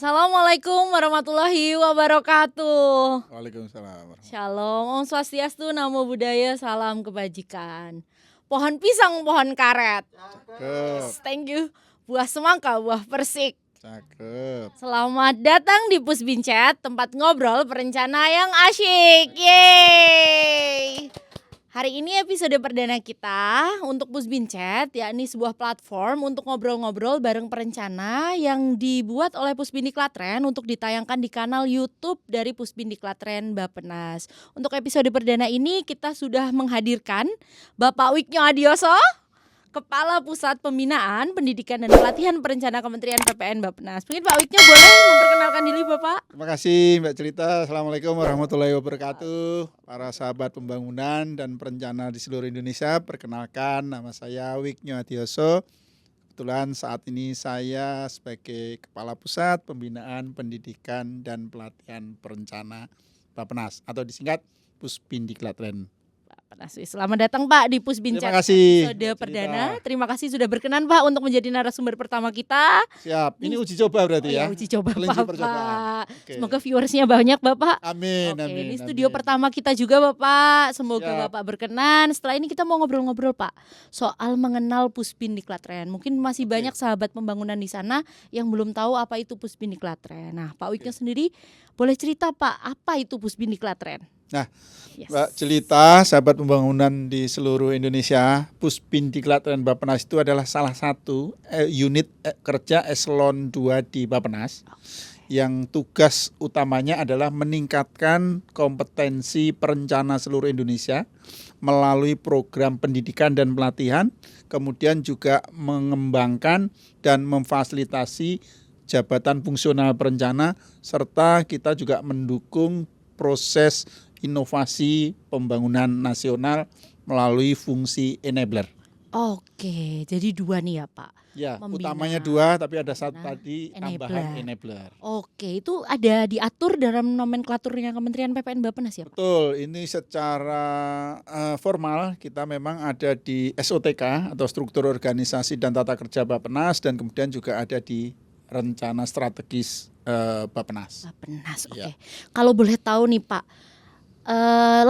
Assalamualaikum warahmatullahi wabarakatuh. Waalaikumsalam. Shalom, Om Swastiastu, Namo Buddhaya, salam kebajikan. Pohon pisang, pohon karet. Cakep. Thank you. Buah semangka, buah persik. Cakep. Selamat datang di Pusbinchat, tempat ngobrol perencana yang asyik. Yeay. Hari ini episode perdana kita untuk Pusbinchat, yakni sebuah platform untuk ngobrol-ngobrol bareng perencana yang dibuat oleh Pusbindiklatren untuk ditayangkan di kanal YouTube dari Pusbindiklatren Bappenas. Untuk episode perdana ini kita sudah menghadirkan Bapak Wiknyo Adioso, Kepala Pusat Pembinaan, Pendidikan dan Pelatihan Perencana Kementerian PPN Bappenas. Mungkin Pak Wiknyo boleh memperkenalkan diri Bapak? Terima kasih Mbak Cerita. Assalamualaikum warahmatullahi wabarakatuh. Para sahabat pembangunan dan perencana di seluruh Indonesia, perkenalkan nama saya Wiknyo Adioso. Kebetulan saat ini saya sebagai Kepala Pusat Pembinaan, Pendidikan dan Pelatihan Perencana Bappenas atau disingkat Pusbindiklatren. Selamat datang Pak di Pusbinchat episode perdana. Terima kasih sudah berkenan Pak untuk menjadi narasumber pertama kita. Siap, ini uji coba berarti ya? Uji coba Bapak. Okay. Semoga viewersnya banyak Bapak. Amin, amin. Ini studio pertama kita juga Bapak. Semoga Siap. Bapak berkenan. Setelah ini kita mau ngobrol-ngobrol Pak soal mengenal Pusbindiklatren. Mungkin masih banyak sahabat pembangunan di sana yang belum tahu apa itu Pusbindiklatren. Nah Pak Wiknyo sendiri boleh cerita Pak, apa itu Pusbindiklatren? Nah, Mbak Jelita, sahabat pembangunan di seluruh Indonesia, Pusbindiklatren Bappenas itu adalah salah satu unit kerja eselon 2 di Bappenas yang tugas utamanya adalah meningkatkan kompetensi perencana seluruh Indonesia melalui program pendidikan dan pelatihan, kemudian juga mengembangkan dan memfasilitasi jabatan fungsional perencana, serta kita juga mendukung proses inovasi pembangunan nasional melalui fungsi enabler. Oke, jadi dua nih ya Pak. Ya, Membina, utamanya dua, tapi ada satu tadi tambahan enabler. Oke, itu ada diatur dalam nomenklaturnya Kementerian PPN Bappenas ya Pak? Betul, ini secara formal kita memang ada di SOTK atau Struktur Organisasi dan Tata Kerja Bappenas, dan kemudian juga ada di Rencana Strategis Bappenas. Bappenas, oke. Ya. Kalau boleh tahu nih Pak,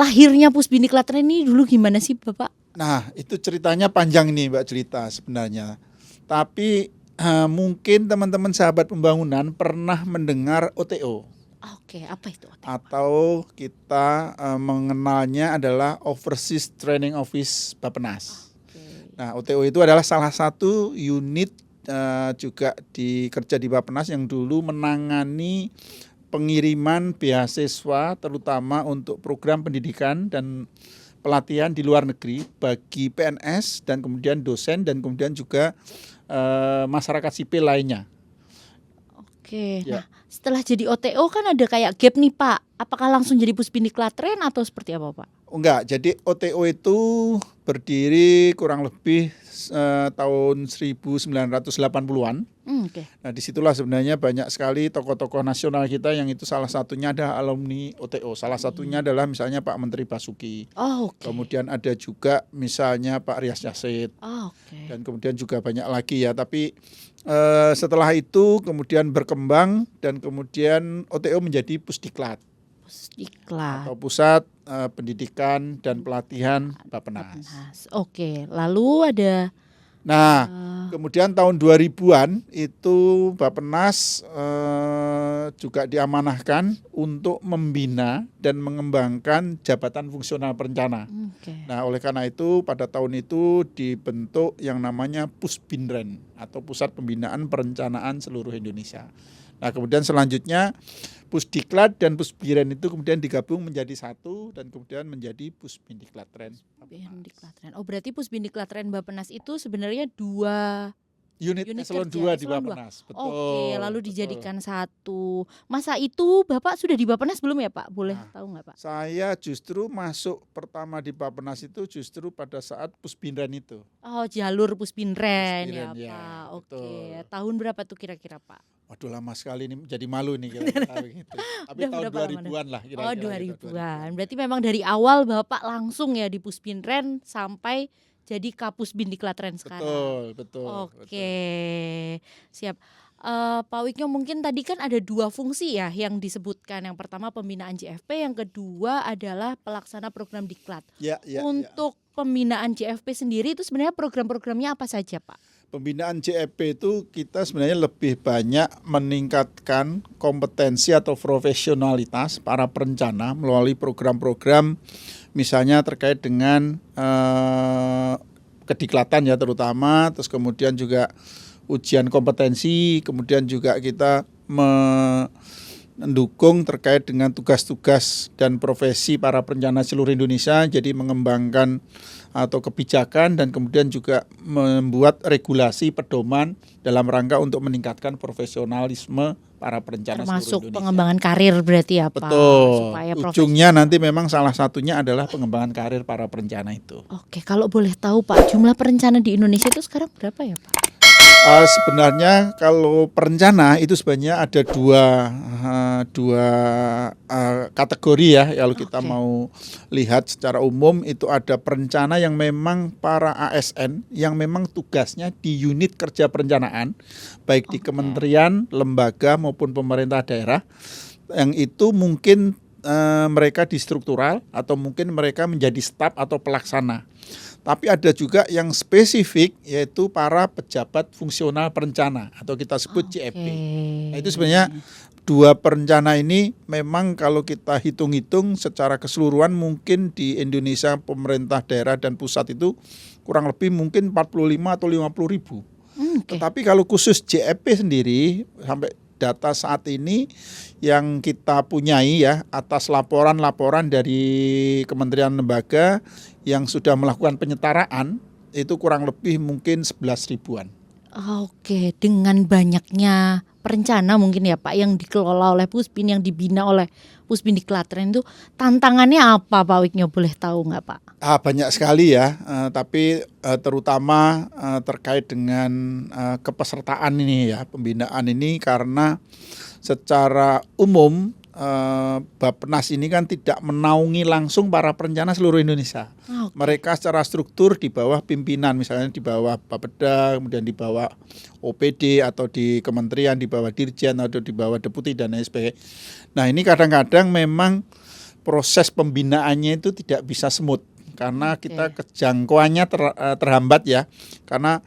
lahirnya Pusbindiklatren ini dulu gimana sih Bapak? Nah, itu ceritanya panjang nih Mbak Cerita sebenarnya. Tapi mungkin teman-teman sahabat pembangunan pernah mendengar OTO. Oke, apa itu OTO? Atau kita mengenalnya adalah Overseas Training Office Bappenas. Nah, OTO itu adalah salah satu unit juga kerja di Bappenas yang dulu menangani pengiriman beasiswa terutama untuk program pendidikan dan pelatihan di luar negeri bagi PNS dan kemudian dosen dan kemudian juga masyarakat sipil lainnya. Oke, Ya. Nah setelah jadi OTO kan ada kayak gap nih Pak. Apakah langsung jadi Pusbindiklatren atau seperti apa Pak? Enggak, jadi OTO itu berdiri kurang lebih tahun 1980-an. Oke. Nah, disitulah sebenarnya banyak sekali tokoh-tokoh nasional kita yang itu salah satunya ada alumni OTO. Salah satunya adalah misalnya Pak Menteri Basuki. Oke. Kemudian ada juga misalnya Pak Rias Yasid. Oke. Dan kemudian juga banyak lagi ya. Tapi setelah itu kemudian berkembang dan kemudian OTO menjadi Pusdiklat. Pusdiklat. Atau Pusat Pendidikan dan Pelatihan Bappenas. Oke, lalu ada. Nah, kemudian tahun 2000-an itu Bappenas juga diamanahkan untuk membina dan mengembangkan jabatan fungsional perencana. Nah, oleh karena itu pada tahun itu dibentuk yang namanya Pusbinren atau Pusat Pembinaan Perencanaan Seluruh Indonesia. Nah, kemudian selanjutnya Pusdiklat dan Pusbiren itu kemudian digabung menjadi satu dan kemudian menjadi Pusbindiklatren. Oh, berarti Pusbindiklatren Bappenas itu sebenarnya dua unit eselon 2 di Bappenas. Betul. Oke, lalu dijadikan satu. Masa itu Bapak sudah di Bappenas belum ya Pak? Boleh tahu nggak Pak? Saya justru masuk pertama di Bappenas itu justru pada saat Pusbinren itu. Oh, jalur Pusbinren ya ya, Pak. Oke, betul. tahun berapa tuh kira-kira Pak? Waduh, lama sekali ini, jadi malu nih kira-kira gitu. Tapi tahun 2000-an lah kira-kira. Oh, 2000-an. Berarti memang dari awal Bapak langsung ya di Pusbinren sampai jadi Kapusbindiklatren sekarang. Betul. Oke, siap. Pak Wikyo, mungkin tadi kan ada 2 fungsi ya yang disebutkan. Yang pertama pembinaan JFP, yang kedua adalah pelaksana program diklat. Ya, ya, ya. Untuk pembinaan JFP sendiri itu sebenarnya program-programnya apa saja, Pak? Pembinaan JFP itu kita sebenarnya lebih banyak meningkatkan kompetensi atau profesionalitas para perencana melalui program-program misalnya terkait dengan kediklatan ya terutama, terus kemudian juga ujian kompetensi, kemudian juga kita mendukung terkait dengan tugas-tugas dan profesi para perencana seluruh Indonesia, jadi mengembangkan atau kebijakan dan kemudian juga membuat regulasi pedoman dalam rangka untuk meningkatkan profesionalisme para perencana Termasuk seluruh Indonesia. pengembangan karir berarti ya Pak? Betul, Supaya ujungnya nanti memang salah satunya adalah pengembangan karir para perencana itu. Oke, kalau boleh tahu Pak, jumlah perencana di Indonesia itu sekarang berapa ya Pak? Sebenarnya kalau perencana itu sebenarnya ada dua kategori ya. Kalau kita mau lihat secara umum itu ada perencana yang memang para ASN yang memang tugasnya di unit kerja perencanaan, baik di kementerian, lembaga maupun pemerintah daerah. Yang itu mungkin mereka di struktural atau mungkin mereka menjadi staf atau pelaksana. Tapi ada juga yang spesifik yaitu para pejabat fungsional perencana atau kita sebut JFP. Nah, itu sebenarnya 2 perencana ini memang kalau kita hitung-hitung secara keseluruhan mungkin di Indonesia pemerintah daerah dan pusat itu kurang lebih mungkin 45 atau 50 ribu. Tetapi kalau khusus JFP sendiri sampai data saat ini yang kita punyai ya atas laporan-laporan dari kementerian lembaga yang sudah melakukan penyetaraan itu kurang lebih mungkin 11 ribuan. Oke, dengan banyaknya perencana mungkin ya Pak yang dikelola oleh Puspin, yang dibina oleh Puspin Diklatren itu tantangannya apa Pak Wikyo, boleh tahu nggak Pak? Banyak sekali ya, tapi terutama terkait dengan kepesertaan ini ya, pembinaan ini karena secara umum Bappenas ini kan tidak menaungi langsung para perencana seluruh Indonesia. Mereka secara struktur di bawah pimpinan, misalnya di bawah Bapeda, kemudian di bawah OPD atau di kementerian, di bawah dirjen atau di bawah deputi dan lain sebagainya. Nah ini kadang-kadang memang proses pembinaannya itu tidak bisa smooth karena kita kejangkauannya terhambat ya, karena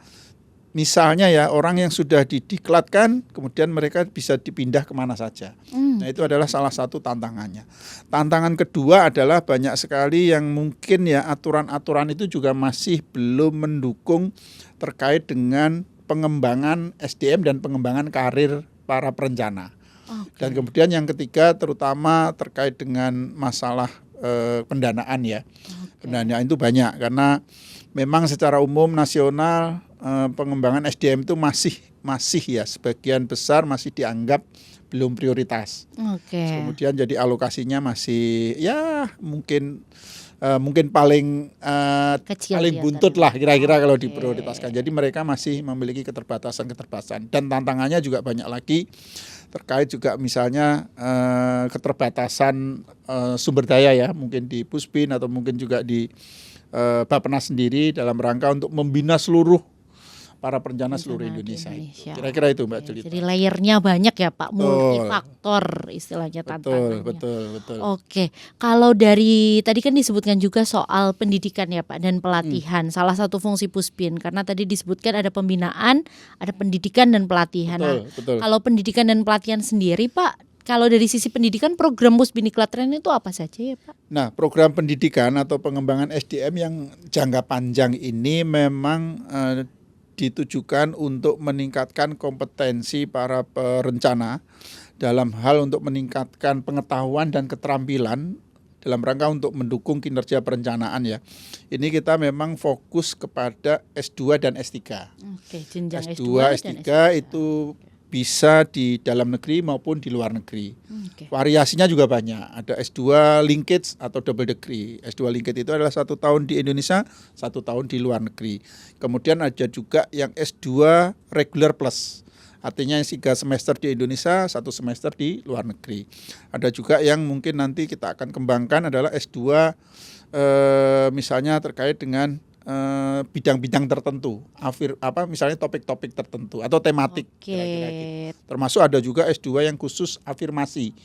misalnya ya orang yang sudah didiklatkan kemudian mereka bisa dipindah kemana saja. Nah itu adalah salah satu tantangannya. Tantangan kedua adalah banyak sekali yang mungkin ya aturan-aturan itu juga masih belum mendukung terkait dengan pengembangan SDM dan pengembangan karir para perencana. Dan kemudian yang ketiga terutama terkait dengan masalah pendanaan ya. Pendanaan itu banyak karena memang secara umum nasional pengembangan SDM itu masih ya sebagian besar masih dianggap belum prioritas. Kemudian jadi alokasinya masih ya mungkin paling buntut lah kira-kira kalau diprioritaskan. Jadi mereka masih memiliki keterbatasan dan tantangannya juga banyak lagi terkait juga misalnya keterbatasan sumber daya ya mungkin di Puspin atau mungkin juga di Bappenas sendiri dalam rangka untuk membina seluruh para perencana seluruh Indonesia. Kira-kira itu Mbak Jelita. Jadi layernya banyak ya Pak, multifaktor istilahnya tantangannya. Betul. Oke, kalau dari tadi kan disebutkan juga soal pendidikan ya Pak dan pelatihan. Salah satu fungsi Puspin karena tadi disebutkan ada pembinaan, ada pendidikan dan pelatihan. Betul. Kalau pendidikan dan pelatihan sendiri Pak, kalau dari sisi pendidikan program Puspin Diklatren itu apa saja ya Pak? Nah, program pendidikan atau pengembangan SDM yang jangka panjang ini memang ditujukan untuk meningkatkan kompetensi para perencana dalam hal untuk meningkatkan pengetahuan dan keterampilan dalam rangka untuk mendukung kinerja perencanaan ya. Ini kita memang fokus kepada S2 dan S3. Jenjang S2, S3 itu bisa di dalam negeri maupun di luar negeri. Variasinya juga banyak. Ada S2 linkage atau double degree. S2 linkage itu adalah 1 tahun di Indonesia, 1 tahun di luar negeri. Kemudian ada juga yang S2 regular plus. Artinya 3 semester di Indonesia, 1 semester di luar negeri. Ada juga yang mungkin nanti kita akan kembangkan adalah S2 misalnya terkait dengan bidang-bidang tertentu, misalnya topik-topik tertentu atau tematik, kira-kira gitu. Termasuk ada juga S2 yang khusus afirmasi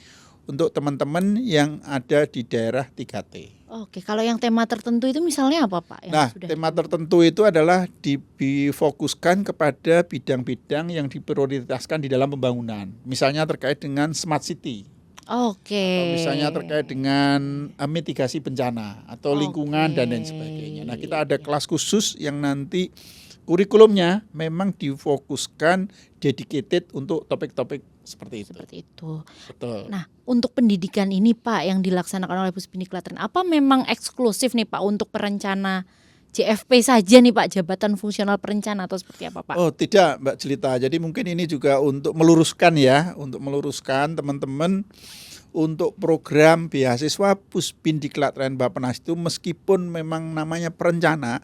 untuk teman-teman yang ada di daerah 3T. Oke, kalau yang tema tertentu itu misalnya apa Pak? Tema tertentu itu adalah difokuskan kepada bidang-bidang yang diprioritaskan di dalam pembangunan. Misalnya terkait dengan smart city. Oke. Atau misalnya terkait dengan mitigasi bencana atau lingkungan dan lain sebagainya. Nah, kita ada kelas khusus yang nanti kurikulumnya memang difokuskan dedicated untuk topik-topik seperti itu. Betul. Nah, untuk pendidikan ini Pak yang dilaksanakan oleh Puspindi Klaten, apa memang eksklusif nih Pak untuk perencana JFP saja nih Pak, Jabatan Fungsional Perencana, atau seperti apa Pak? Oh tidak Mbak Jelita, jadi mungkin ini juga untuk meluruskan teman-teman untuk program beasiswa Puspindiklat dan Bappenas itu meskipun memang namanya perencana,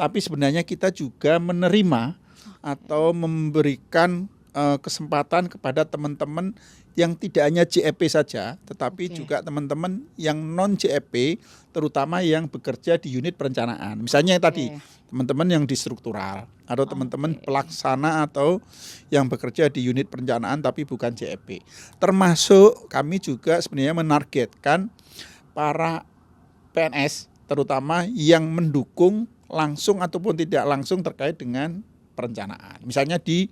tapi sebenarnya kita juga menerima atau memberikan kesempatan kepada teman-teman yang tidak hanya JEP saja, tetapi juga teman-teman yang non JEP, terutama yang bekerja di unit perencanaan. Misalnya tadi teman-teman yang di struktural atau teman-teman pelaksana atau yang bekerja di unit perencanaan tapi bukan JEP. Termasuk kami juga sebenarnya menargetkan para PNS terutama yang mendukung langsung ataupun tidak langsung terkait dengan perencanaan. Misalnya di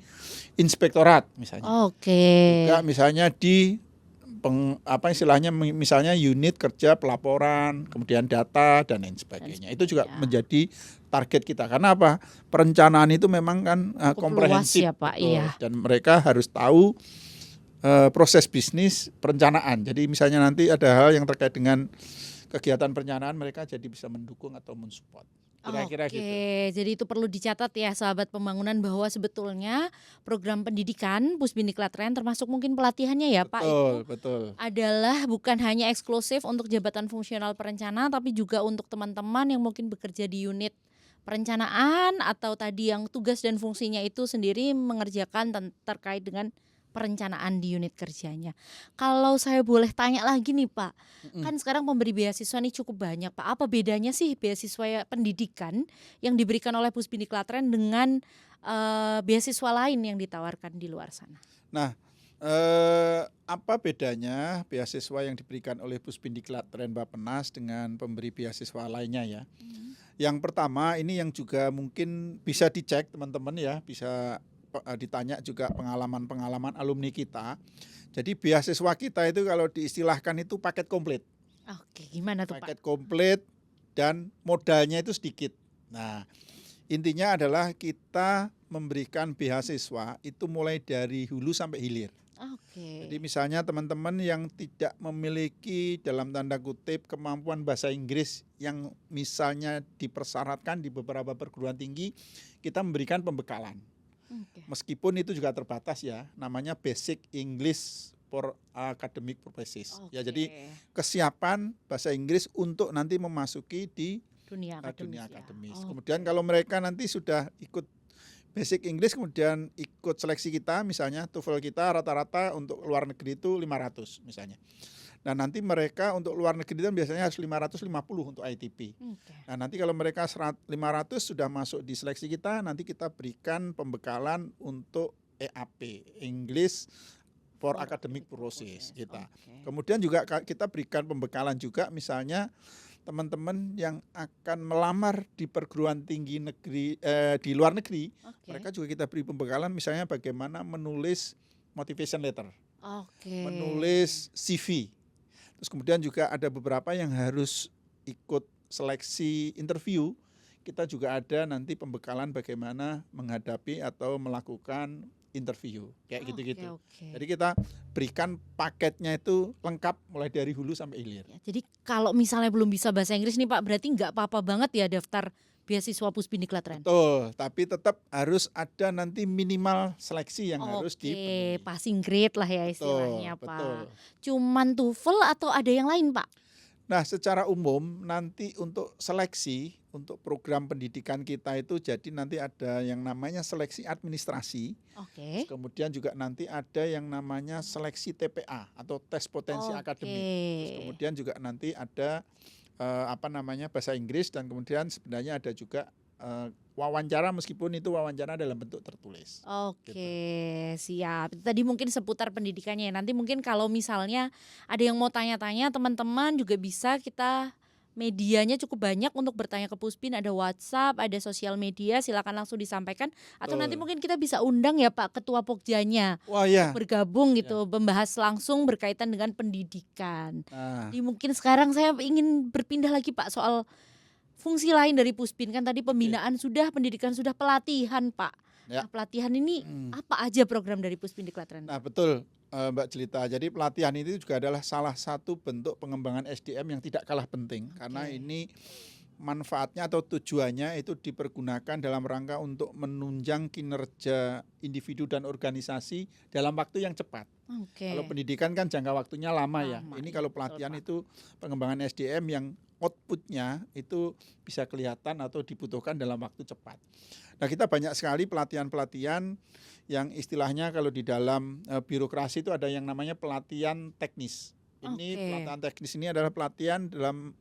inspektorat misalnya. Juga misalnya di misalnya unit kerja pelaporan, kemudian data dan lain sebagainya. Itu juga menjadi target kita. Karena apa? Perencanaan itu memang kan komprehensif, ya, Pak. Iya. Dan mereka harus tahu proses bisnis perencanaan. Jadi misalnya nanti ada hal yang terkait dengan kegiatan perencanaan, mereka jadi bisa mendukung atau mensupport. Kira-kira gitu. Jadi itu perlu dicatat ya sahabat pembangunan, bahwa sebetulnya program pendidikan Puspindi Klaten termasuk mungkin pelatihannya ya Pak, betul. adalah bukan hanya eksklusif untuk jabatan fungsional perencana, tapi juga untuk teman-teman yang mungkin bekerja di unit perencanaan atau tadi yang tugas dan fungsinya itu sendiri mengerjakan terkait dengan perencanaan di unit kerjanya. Kalau saya boleh tanya lagi nih Pak, kan sekarang pemberi beasiswa nih cukup banyak Pak. Apa bedanya sih beasiswa pendidikan yang diberikan oleh Puspindi Klaten dengan beasiswa lain yang ditawarkan di luar sana? Nah, apa bedanya beasiswa yang diberikan oleh Puspindi Klaten Bappenas dengan pemberi beasiswa lainnya ya? Yang pertama, ini yang juga mungkin bisa dicek teman-teman ya, bisa ditanya juga pengalaman-pengalaman alumni kita. Jadi beasiswa kita itu kalau diistilahkan itu paket komplit. Oke, gimana tuh Pak? Paket komplit dan modalnya itu sedikit. Nah, intinya adalah kita memberikan beasiswa itu mulai dari hulu sampai hilir. Jadi misalnya teman-teman yang tidak memiliki dalam tanda kutip kemampuan bahasa Inggris yang misalnya dipersyaratkan di beberapa perguruan tinggi, kita memberikan pembekalan. Meskipun itu juga terbatas ya, namanya Basic English for Academic Purposes. Ya, jadi kesiapan bahasa Inggris untuk nanti memasuki di dunia akademis. Kemudian kalau mereka nanti sudah ikut Basic English, kemudian ikut seleksi kita, misalnya TOEFL kita rata-rata untuk luar negeri itu 500 misalnya. Nah nanti mereka untuk luar negeri itu biasanya harus 550 untuk ITP. Nah nanti kalau mereka 500 sudah masuk di seleksi kita, nanti kita berikan pembekalan untuk EAP, English for Academic Purposes kita. Kemudian juga kita berikan pembekalan juga misalnya teman-teman yang akan melamar di perguruan tinggi negeri di luar negeri, mereka juga kita beri pembekalan misalnya bagaimana menulis motivation letter, menulis CV. Terus kemudian juga ada beberapa yang harus ikut seleksi interview. Kita juga ada nanti pembekalan bagaimana menghadapi atau melakukan interview kayak gitu-gitu. Jadi kita berikan paketnya itu lengkap mulai dari hulu sampai hilir. Jadi kalau misalnya belum bisa bahasa Inggris nih Pak, berarti nggak apa-apa banget ya daftar beasiswa Puspindi Klaten? Betul, tapi tetap harus ada nanti minimal seleksi yang harus dipenuhi. Passing grade lah ya istilahnya Pak. Cuman TOEFL atau ada yang lain Pak? Nah secara umum nanti untuk seleksi untuk program pendidikan kita itu jadi nanti ada yang namanya seleksi administrasi. Kemudian juga nanti ada yang namanya seleksi TPA atau tes potensi akademik. Terus kemudian juga nanti ada bahasa Inggris, dan kemudian sebenarnya ada juga wawancara, meskipun itu wawancara dalam bentuk tertulis. Oke, siap. Tadi mungkin seputar pendidikannya ya. Nanti mungkin kalau misalnya ada yang mau tanya-tanya, teman-teman juga bisa, kita medianya cukup banyak untuk bertanya ke Puspin. Ada WhatsApp, ada sosial media, silakan langsung disampaikan. Atau nanti mungkin kita bisa undang ya Pak Ketua Pokjanya Wah ya. bergabung gitu, membahas langsung berkaitan dengan pendidikan. Nah, Jadi mungkin sekarang saya ingin berpindah lagi Pak soal fungsi lain dari Puspin. Kan tadi pembinaan sudah, pendidikan sudah, pelatihan Pak. Ya. Nah, pelatihan ini apa aja program dari Puspin Diklat Renbap? Nah betul, Mbak Jelita. Jadi pelatihan itu juga adalah salah satu bentuk pengembangan SDM yang tidak kalah penting, karena ini manfaatnya atau tujuannya itu dipergunakan dalam rangka untuk menunjang kinerja individu dan organisasi dalam waktu yang cepat. Kalau pendidikan kan jangka waktunya lama ya. Ini kalau pelatihan itu pengembangan SDM yang outputnya itu bisa kelihatan atau dibutuhkan dalam waktu cepat. Nah, kita banyak sekali pelatihan-pelatihan yang istilahnya kalau di dalam birokrasi itu ada yang namanya pelatihan teknis. Pelatihan teknis ini adalah pelatihan dalam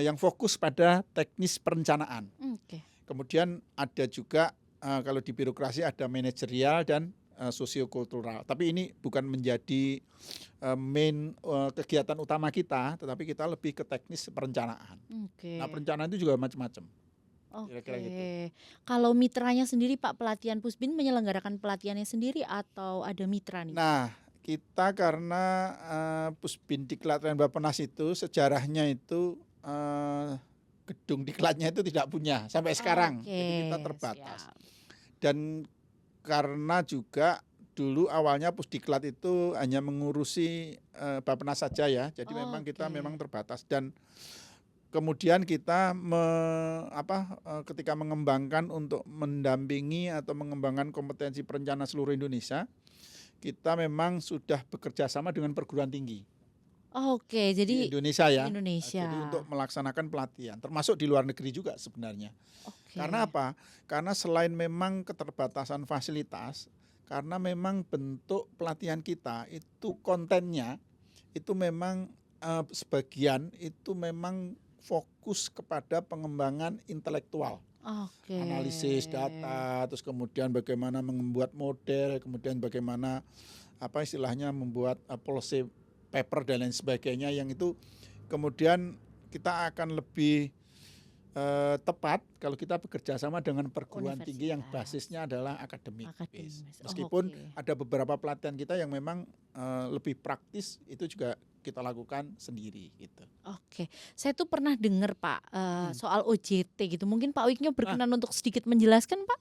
yang fokus pada teknis perencanaan. Kemudian ada juga kalau di birokrasi ada manajerial dan sosiokultural. Tapi ini bukan menjadi main kegiatan utama kita, tetapi kita lebih ke teknis perencanaan. Nah, perencanaan itu juga macam-macam. Kira-kira gitu. Kalau mitranya sendiri Pak, pelatihan Puspin menyelenggarakan pelatihannya sendiri atau ada mitra nih? Nah, kita karena Puspin Diklat Renbap Penas itu sejarahnya itu gedung diklatnya itu tidak punya sampai sekarang. Jadi kita terbatas. Siap. Dan karena juga dulu awalnya Pusdiklat itu hanya mengurusi Bappenas saja ya. Jadi memang kita memang terbatas, dan kemudian kita ketika mengembangkan untuk mendampingi atau mengembangkan kompetensi perencana seluruh Indonesia, kita memang sudah bekerja sama dengan perguruan tinggi. Jadi di Indonesia ya. Indonesia. Jadi untuk melaksanakan pelatihan, termasuk di luar negeri juga sebenarnya. Karena apa? Karena selain memang keterbatasan fasilitas, karena memang bentuk pelatihan kita itu kontennya itu memang sebagian itu memang fokus kepada pengembangan intelektual. Analisis data, terus kemudian bagaimana membuat model, kemudian bagaimana istilahnya membuat policy paper dan lain sebagainya, yang itu kemudian kita akan lebih tepat kalau kita bekerja sama dengan perguruan tinggi yang basisnya adalah akademik. Meskipun ada beberapa pelatihan kita yang memang lebih praktis, itu juga kita lakukan sendiri gitu. Saya tuh pernah dengar Pak soal OJT gitu. Mungkin Pak Wiknyo berkenan untuk sedikit menjelaskan Pak?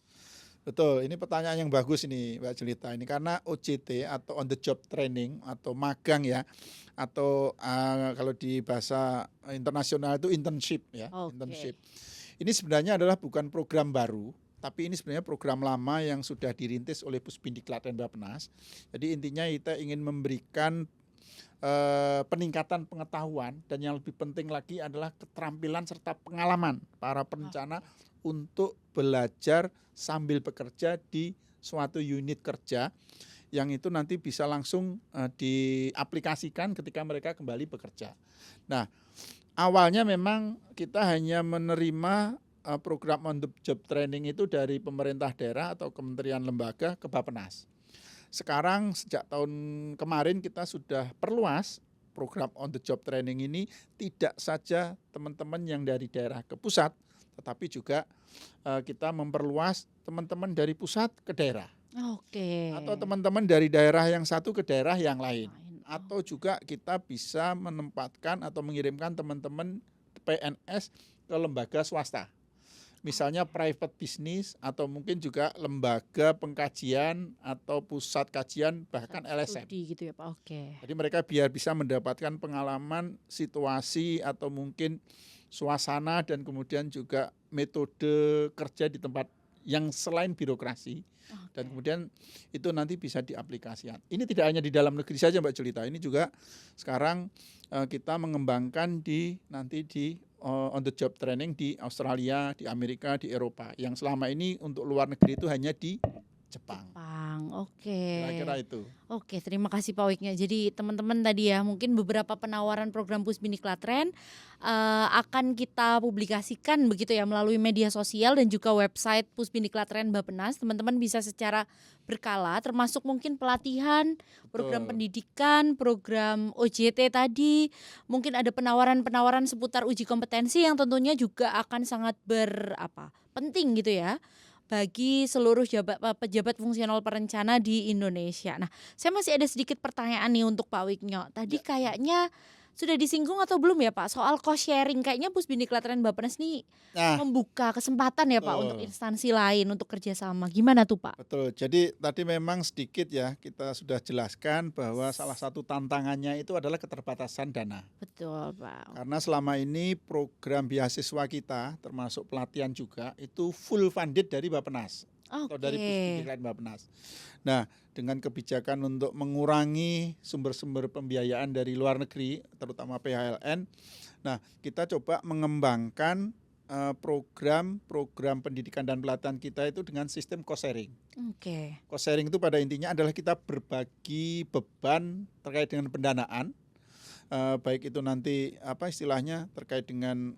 Betul, ini pertanyaan yang bagus ini Mbak Jelita. Ini karena OJT atau on the job training atau magang ya, atau kalau di bahasa internasional itu internship ya. Internship. Ini sebenarnya adalah bukan program baru, tapi ini sebenarnya program lama yang sudah dirintis oleh Puspin Diklat Renbap Penas. Jadi intinya kita ingin memberikan peningkatan pengetahuan, dan yang lebih penting lagi adalah keterampilan serta pengalaman para perencana untuk belajar sambil bekerja di suatu unit kerja yang itu nanti bisa langsung diaplikasikan ketika mereka kembali bekerja. Nah, awalnya memang kita hanya menerima program on the job training itu dari pemerintah daerah atau kementerian lembaga ke Bappenas. Sekarang sejak tahun kemarin kita sudah perluas program on the job training ini, tidak saja teman-teman yang dari daerah ke pusat, tetapi juga kita memperluas teman-teman dari pusat ke daerah. Atau teman-teman dari daerah yang satu ke daerah yang lain. Atau juga kita bisa menempatkan atau mengirimkan teman-teman PNS ke lembaga swasta. Misalnya private business, atau mungkin juga lembaga pengkajian atau pusat kajian, bahkan LSM. Gitu ya Pak. Jadi mereka biar bisa mendapatkan pengalaman situasi atau mungkin suasana, dan kemudian juga metode kerja di tempat yang selain birokrasi. Dan kemudian itu nanti bisa diaplikasikan. Ini tidak hanya di dalam negeri saja Mbak Jelita, ini juga sekarang kita mengembangkan nanti di on the job training di Australia, di Amerika, di Eropa. Yang selama ini untuk luar negeri itu hanya di Jepang. Oke. Kira-kira itu. Oke, terima kasih Pak Wiknya. Jadi teman-teman tadi ya, mungkin beberapa penawaran program Pusbindiklatren akan kita publikasikan begitu ya melalui media sosial dan juga website Pusbindiklatren Bappenas. Teman-teman bisa secara berkala, termasuk mungkin pelatihan, program Betul. pendidikan, program OJT tadi. Mungkin ada penawaran-penawaran seputar uji kompetensi yang tentunya juga akan sangat penting gitu ya bagi seluruh pejabat fungsional perencana di Indonesia. Nah, saya masih ada sedikit pertanyaan nih untuk Pak Wiknyo. Tadi kayaknya sudah disinggung atau belum ya Pak soal cost sharing? Kayaknya Pusbindiklatren Bappenas nih Nah, membuka kesempatan ya Pak untuk betul. instansi lain untuk kerjasama. Gimana tuh Pak? Betul. Jadi tadi memang sedikit ya kita sudah jelaskan bahwa salah satu tantangannya itu adalah keterbatasan dana. Betul Pak. Karena selama ini program beasiswa kita termasuk pelatihan juga itu full funded dari Bappenas atau dari Pusbindiklatren Bappenas. Nah, dengan kebijakan untuk mengurangi sumber-sumber pembiayaan dari luar negeri, terutama PHLN, nah kita coba mengembangkan program pendidikan dan pelatihan kita itu dengan sistem cost sharing. Oke. Cost sharing itu pada intinya adalah kita berbagi beban terkait dengan pendanaan, baik itu nanti istilahnya terkait dengan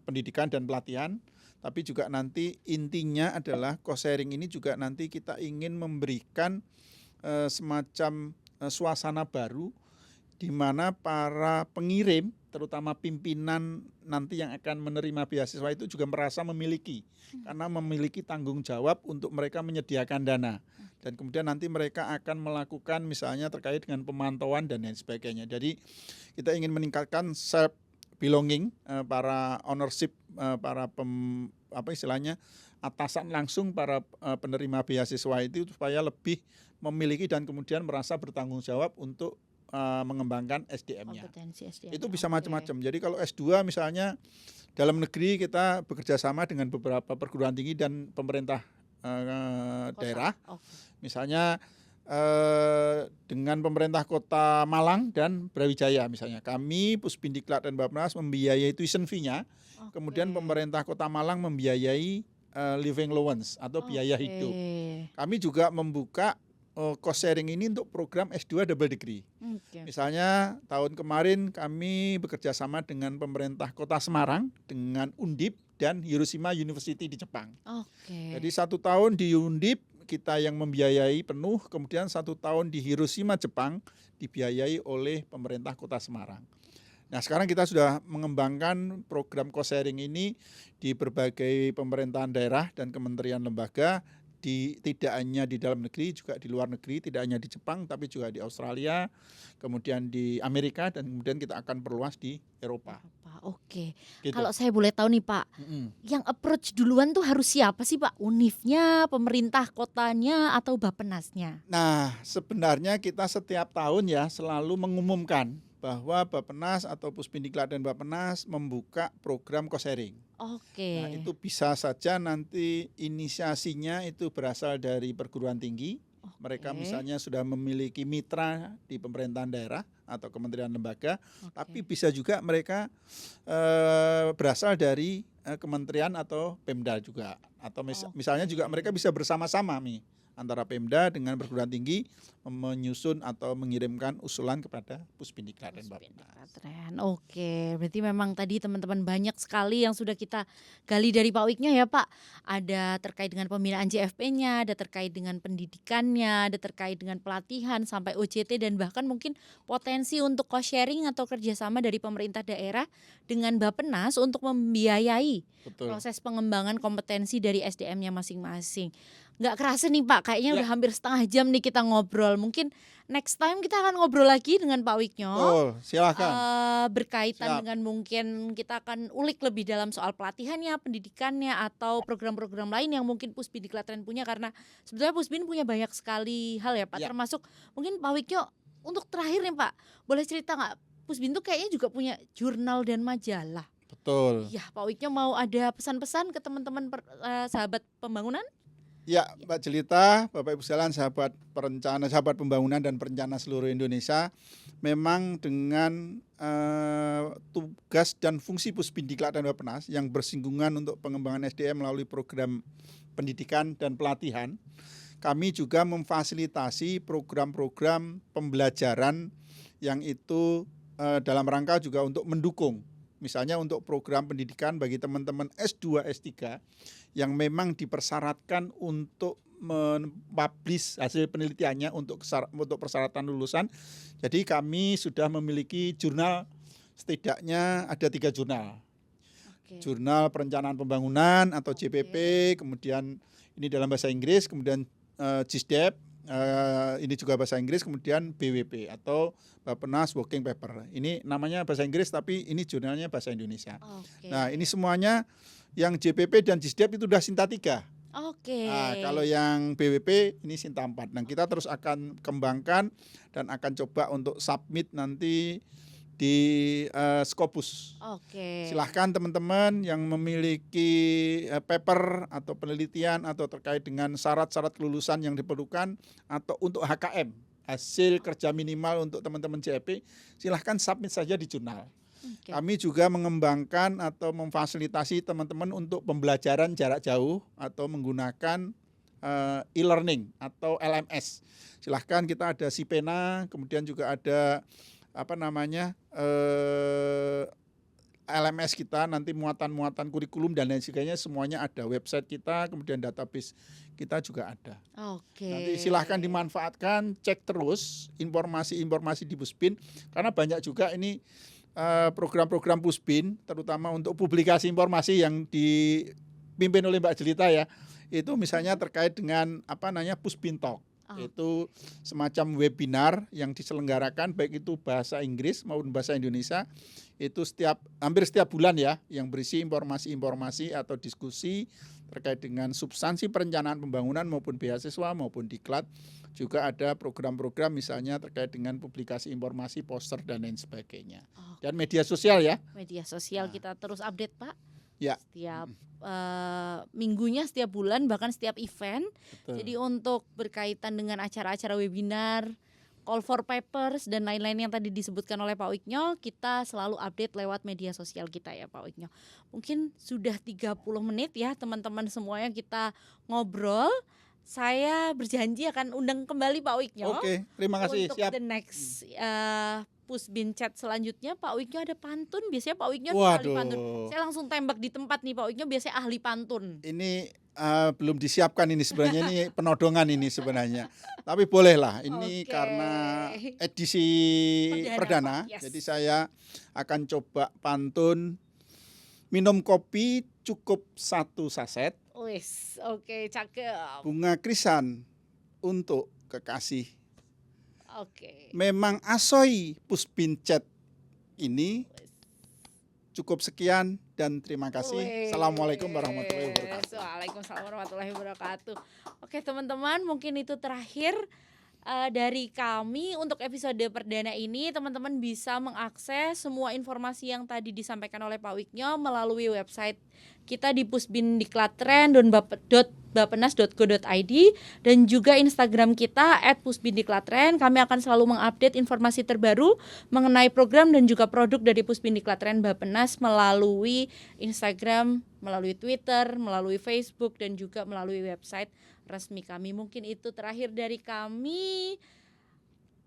pendidikan dan pelatihan, tapi juga nanti intinya adalah cost sharing ini juga nanti kita ingin memberikan semacam suasana baru di mana para pengirim terutama pimpinan nanti yang akan menerima beasiswa itu juga merasa memiliki karena memiliki tanggung jawab untuk mereka menyediakan dana dan kemudian nanti mereka akan melakukan misalnya terkait dengan pemantauan dan lain sebagainya. Jadi kita ingin meningkatkan self belonging para ownership para atasan langsung para penerima beasiswa itu supaya lebih memiliki dan kemudian merasa bertanggung jawab untuk mengembangkan SDM-nya. Kompetensi SDM. Itu bisa macam-macam. Jadi kalau S2 misalnya dalam negeri kita bekerja sama dengan beberapa perguruan tinggi dan pemerintah daerah. Misalnya dengan pemerintah Kota Malang dan Brawijaya misalnya. Kami Pusbindiklatren Bappenas membiayai tuition fee-nya. Kemudian pemerintah Kota Malang membiayai living allowance atau biaya hidup. Kami juga membuka cost sharing ini untuk program S2 double degree. Misalnya tahun kemarin kami bekerja sama dengan pemerintah Kota Semarang, dengan Undip dan Hiroshima University di Jepang. Jadi 1 tahun di Undip kita yang membiayai penuh, kemudian 1 tahun di Hiroshima Jepang dibiayai oleh pemerintah Kota Semarang. Nah sekarang kita sudah mengembangkan program cost sharing ini di berbagai pemerintahan daerah dan kementerian lembaga, tidak hanya di dalam negeri juga di luar negeri, tidak hanya di Jepang tapi juga di Australia, kemudian di Amerika dan kemudian kita akan perluas di Eropa. Oke. Gitu. Kalau saya boleh tahu nih Pak, yang approach duluan tuh harus siapa sih Pak? Unifnya, pemerintah kotanya atau Bappenasnya? Nah sebenarnya kita setiap tahun ya selalu mengumumkan bahwa Bappenas atau Pusbindiklatren Bappenas membuka program cost sharing. Nah itu bisa saja nanti inisiasinya itu berasal dari perguruan tinggi. Mereka misalnya sudah memiliki mitra di pemerintahan daerah atau kementerian lembaga, tapi bisa juga mereka berasal dari kementerian atau Pemda juga. Atau misalnya juga mereka bisa bersama-sama nih antara Pemda dengan perguruan tinggi menyusun atau mengirimkan usulan kepada Pusbindiklatren Bappenas. Oke, berarti memang tadi teman-teman banyak sekali yang sudah kita gali dari Pak Wiknya ya Pak. Ada terkait dengan pembinaan JFP-nya, ada terkait dengan pendidikannya, ada terkait dengan pelatihan sampai OJT dan bahkan mungkin potensi untuk cost sharing atau kerjasama dari pemerintah daerah dengan Bappenas untuk membiayai proses pengembangan kompetensi dari SDM-nya masing-masing. Nggak kerasa nih Pak, kayaknya udah hampir setengah jam nih kita ngobrol. Mungkin next time kita akan ngobrol lagi dengan Pak Wiknyo. Silakan. Berkaitan dengan mungkin kita akan ulik lebih dalam soal pelatihannya, pendidikannya atau program-program lain yang mungkin Pusbindiklatren punya, karena sebetulnya Pusbin punya banyak sekali hal ya Pak. Termasuk mungkin Pak Wiknyo untuk terakhir nih Pak, boleh cerita nggak? Pusbin tuh kayaknya juga punya jurnal dan majalah. Betul. Ya Pak Wiknyo mau ada pesan-pesan ke teman-teman sahabat pembangunan? Ya, Mbak Jelita, Bapak Ibu sekalian, sahabat perencana, sahabat pembangunan dan perencana seluruh Indonesia, memang dengan tugas dan fungsi Pusbindiklatren Bappenas yang bersinggungan untuk pengembangan SDM melalui program pendidikan dan pelatihan, kami juga memfasilitasi program-program pembelajaran yang itu dalam rangka juga untuk mendukung. Misalnya untuk program pendidikan bagi teman-teman S2, S3 yang memang dipersyaratkan untuk mempublish hasil penelitiannya untuk persyaratan lulusan. Jadi kami sudah memiliki jurnal, setidaknya ada 3 jurnal. Jurnal Perencanaan Pembangunan atau JPP, kemudian ini dalam bahasa Inggris, kemudian JISDEP, ini juga bahasa Inggris, kemudian BWP atau Bappenas Working Paper. Ini namanya bahasa Inggris tapi ini jurnalnya bahasa Indonesia. Nah, ini semuanya yang JPP dan JISDEP itu sudah Sinta 3. Nah, kalau yang BWP ini Sinta 4. Nah, kita terus akan kembangkan dan akan coba untuk submit nanti di Scopus. Silahkan teman-teman yang memiliki paper atau penelitian atau terkait dengan syarat-syarat kelulusan yang diperlukan atau untuk HKM, hasil kerja minimal untuk teman-teman CEP, silahkan submit saja di jurnal. Kami juga mengembangkan atau memfasilitasi teman-teman untuk pembelajaran jarak jauh atau menggunakan e-learning atau LMS. Silahkan, kita ada Sipena, kemudian juga ada LMS kita, nanti muatan-muatan kurikulum dan lain sebagainya semuanya ada, website kita, kemudian database kita juga ada. Nanti silahkan dimanfaatkan, cek terus informasi-informasi di Puspin, karena banyak juga ini program-program Puspin, terutama untuk publikasi informasi yang dipimpin oleh Mbak Jelita ya, itu misalnya terkait dengan Puspin Talk. Itu semacam webinar yang diselenggarakan baik itu bahasa Inggris maupun bahasa Indonesia, itu hampir setiap bulan ya, yang berisi informasi-informasi atau diskusi terkait dengan substansi perencanaan pembangunan maupun beasiswa maupun diklat. Juga ada program-program misalnya terkait dengan publikasi informasi, poster dan lain sebagainya. Dan media sosial ya. Media sosial kita terus update, Pak. Ya. Setiap minggunya, setiap bulan, bahkan setiap event. Betul. Jadi untuk berkaitan dengan acara-acara webinar, call for papers dan lain-lain yang tadi disebutkan oleh Pak Wiknyo, kita selalu update lewat media sosial kita ya Pak Wiknyo. Mungkin sudah 30 menit ya teman-teman semuanya kita ngobrol. Saya berjanji akan undang kembali Pak Wiknyo. Oke, terima kasih. Untuk Siap. the next Puspin Chat selanjutnya, Pak Wiknyo ada pantun. Biasanya Pak Wiknyo ahli pantun. Saya langsung tembak di tempat nih, Pak Wiknyo biasanya ahli pantun. Ini belum disiapkan ini sebenarnya, ini penodongan ini sebenarnya. Tapi bolehlah, ini karena edisi perdana yes. Jadi saya akan coba pantun. Minum kopi cukup 1 saset. Wis, oke, cakep. Bunga krisan untuk kekasih. Oke. Memang asoy Puspin Chat ini. Cukup sekian dan terima kasih. Assalamualaikum warahmatullahi wabarakatuh. Waalaikumsalam warahmatullahi wabarakatuh. Oke teman-teman, mungkin itu terakhir dari kami untuk episode perdana ini. Teman-teman bisa mengakses semua informasi yang tadi disampaikan oleh Pak Wiknyo melalui website kita di pusbindiklatren.bappenas.go.id dan juga Instagram kita @pusbindiklatren. Kami akan selalu mengupdate informasi terbaru mengenai program dan juga produk dari Pusbindiklatren Bappenas melalui Instagram, melalui Twitter, melalui Facebook dan juga melalui website resmi kami. Mungkin itu terakhir dari kami.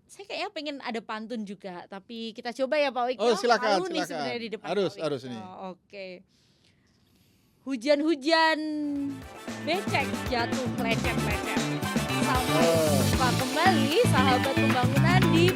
Saya kayaknya pengen ada pantun juga, tapi kita coba ya Pak Wiknyo. Oh silakan, nih sebenarnya di depan harus ini. Oke. Hujan-hujan becek jatuh lecet-lecet. Sampai jumpa kembali sahabat pembangunan di